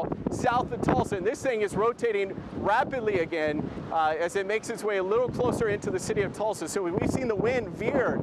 now south of Tulsa. And this thing is rotating rapidly again as it makes its way a little closer into the city of Tulsa. So we've seen the wind veer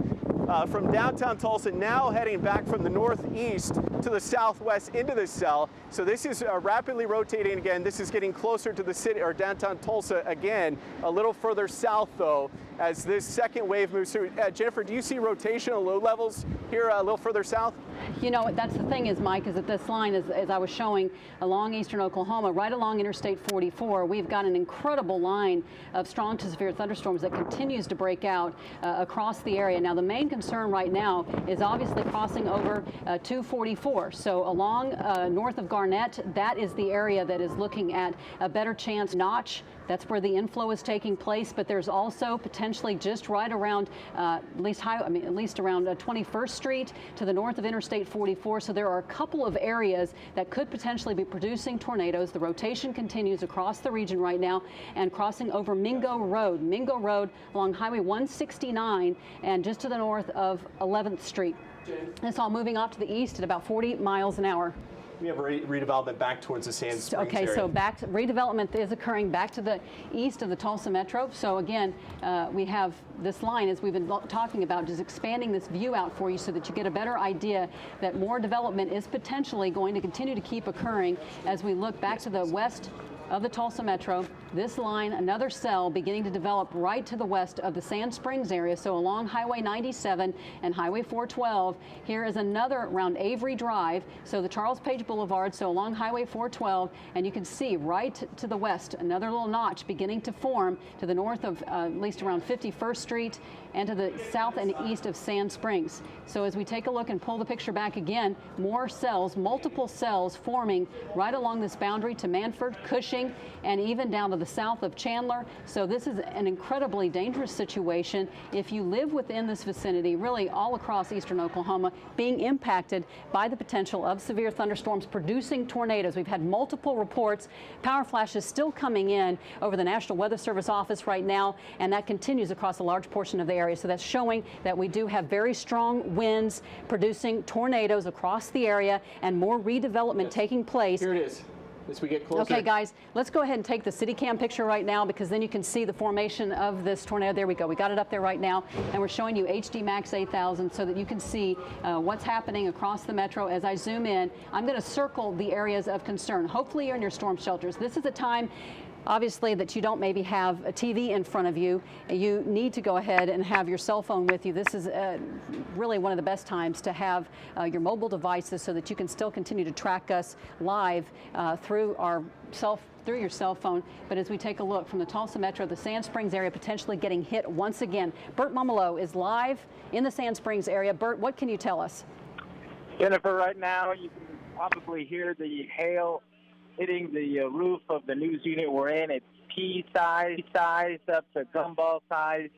from downtown Tulsa, now heading back from the northeast to the southwest into this cell. So this is rapidly rotating again. This is getting closer to the city or downtown Tulsa again, a little further south though, as this second wave moves through. Jennifer, do you see rotational low levels here a little further south? You know, that's the thing is, Mike, is that this line, as I was showing along eastern Oklahoma, right along Interstate 44, we've got an incredible line of strong to severe thunderstorms that continues to break out across the area. Now, the main concern right now is obviously crossing over 244. So along north of Garnett, that is the area that is looking at a better chance. Notch, that's where the inflow is taking place, but there's also potentially just right around at least around 21st Street to the north of Interstate 44. So there are a couple of areas that could potentially be producing tornadoes. The rotation continues across the region right now and crossing over Mingo Road along Highway 169 and just to the north of 11th Street. It's all moving off to the east at about 40 miles an hour. We have redevelopment back towards the Sand Springs area. Okay, so redevelopment is occurring back to the east of the Tulsa Metro. So again, we have this line, as we've been talking about, just expanding this view out for you so that you get a better idea that more development is potentially going to continue to keep occurring as we look back to the west of the Tulsa Metro. This line, another cell beginning to develop right to the west of the Sand Springs area. So along Highway 97 and Highway 412, here is another around Avery Drive. So the Charles Page Boulevard, so along Highway 412, and you can see right to the west, another little notch beginning to form to the north of at least around 51st Street and to the south and east of Sand Springs. So as we take a look and pull the picture back again, more cells, multiple cells forming right along this boundary to Manford, Cushing, and even down to the south of Chandler. So this is an incredibly dangerous situation. If you live within this vicinity, really all across eastern Oklahoma, being impacted by the potential of severe thunderstorms producing tornadoes. We've had multiple reports, power flashes still coming in over the National Weather Service office right now, and that continues across a large portion of the area. So that's showing that we do have very strong winds producing tornadoes across the area and more redevelopment taking place. Here it is. As we get closer. Okay, guys, let's go ahead and take the city cam picture right now, because then you can see the formation of this tornado. There we go. We got it up there right now, and we're showing you HD Max 8000 so that you can see what's happening across the metro. As I zoom in, I'm going to circle the areas of concern. Hopefully you're in your storm shelters. This is a time obviously that you don't maybe have a TV in front of you. You need to go ahead and have your cell phone with you. This is really one of the best times to have your mobile devices so that you can still continue to track us live through your cell phone. But as we take a look from the Tulsa Metro, the Sand Springs area potentially getting hit once again. Bert Momolo is live in the Sand Springs area. Bert, what can you tell us? Jennifer, right now you can probably hear the hail hitting the roof of the news unit we're in. It's pea-size up to gumball-size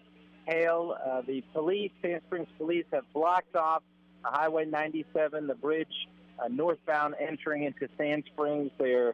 hail. The police, Sand Springs police, have blocked off Highway 97, the bridge northbound entering into Sand Springs. They're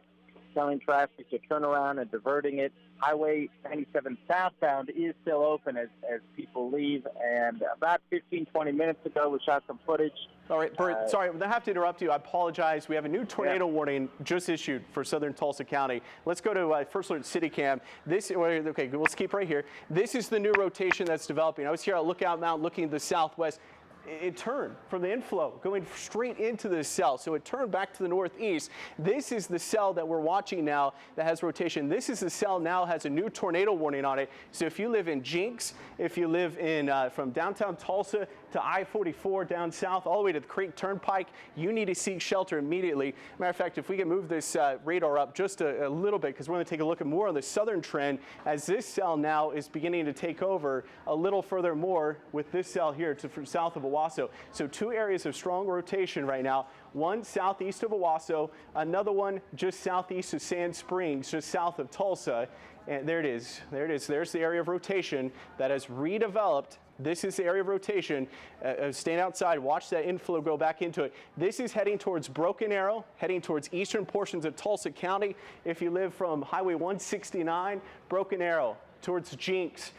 telling traffic to turn around and diverting it. Highway 97 southbound is still open as people leave. And about 15-20 minutes ago, we shot some footage. All right, Bert, sorry, I have to interrupt you. I apologize. We have a new tornado warning just issued for southern Tulsa County. Let's go to first alert city cam. Okay, let's keep right here. This is the new rotation that's developing. I was here at Lookout Mountain looking at the southwest. It turned from the inflow going straight into this cell. So it turned back to the northeast. This is the cell that we're watching now that has rotation. This is the cell now has a new tornado warning on it. So if you live in Jinx, if you live in from downtown Tulsa to I-44 down south all the way to the Creek Turnpike, you need to seek shelter immediately. Matter of fact, if we can move this radar up just a little bit, because we're going to take a look at more on the southern trend as this cell now is beginning to take over a little further more with this cell here to south of Owasso. So two areas of strong rotation right now. One southeast of Owasso, another one just southeast of Sand Springs, just south of Tulsa. And there it is. There it is. There's the area of rotation that has redeveloped. This is the area of rotation. Staying outside, watch that inflow go back into it. This is heading towards Broken Arrow, heading towards eastern portions of Tulsa County. If you live from Highway 169, Broken Arrow, towards Jinx,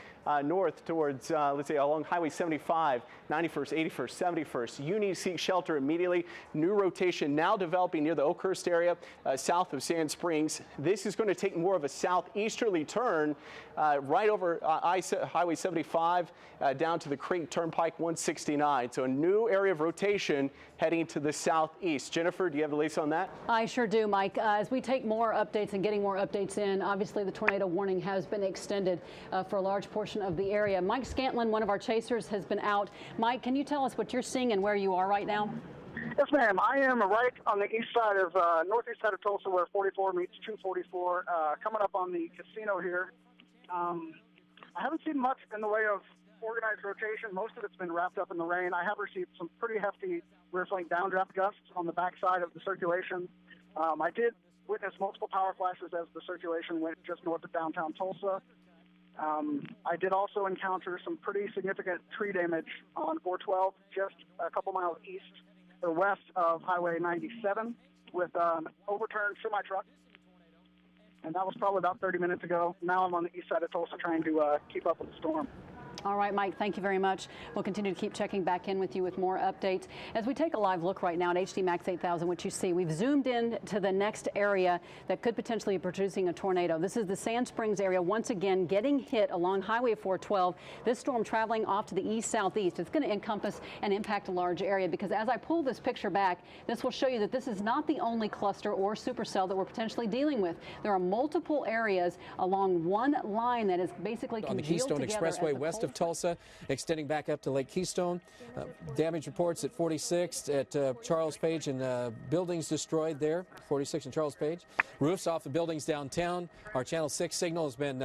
north towards, let's say, along Highway 75, 91st, 81st, 71st. You need to seek shelter immediately. New rotation now developing near the Oakhurst area, south of Sand Springs. This is going to take more of a southeasterly turn right over Highway 75 down to the Crate Turnpike 169. So a new area of rotation heading to the southeast. Jennifer, do you have the latest on that? I sure do, Mike. As we take more updates and getting more updates in, obviously the tornado warning has been extended for a large portion of the area. Mike Scantlin, one of our chasers, has been out. Mike, can you tell us what you're seeing and where you are right now? Yes, ma'am. I am right on the east side of, northeast side of Tulsa where 44 meets 244, coming up on the casino here. I haven't seen much in the way of organized rotation. Most of it's been wrapped up in the rain. I have received some pretty hefty riffling downdraft gusts on the backside of the circulation. I did witness multiple power flashes as the circulation went just north of downtown Tulsa. I did also encounter some pretty significant tree damage on 412, just a couple miles east or west of Highway 97 with an overturned semi-truck. And that was probably about 30 minutes ago. Now I'm on the east side of Tulsa trying to keep up with the storm. All right, Mike, thank you very much. We'll continue to keep checking back in with you with more updates. As we take a live look right now at HD Max 8000, which you see, we've zoomed in to the next area that could potentially be producing a tornado. This is the Sand Springs area, once again getting hit along Highway 412. This storm traveling off to the east-southeast. It's going to encompass and impact a large area because as I pull this picture back, this will show you that this is not the only cluster or supercell that we're potentially dealing with. There are multiple areas along one line that is basically on the Keystone Expressway west of Tulsa, extending back up to Lake Keystone. Damage reports at 46 at Charles Page and buildings destroyed there, 46 and Charles Page. Roofs off the buildings downtown. Our Channel 6 signal has been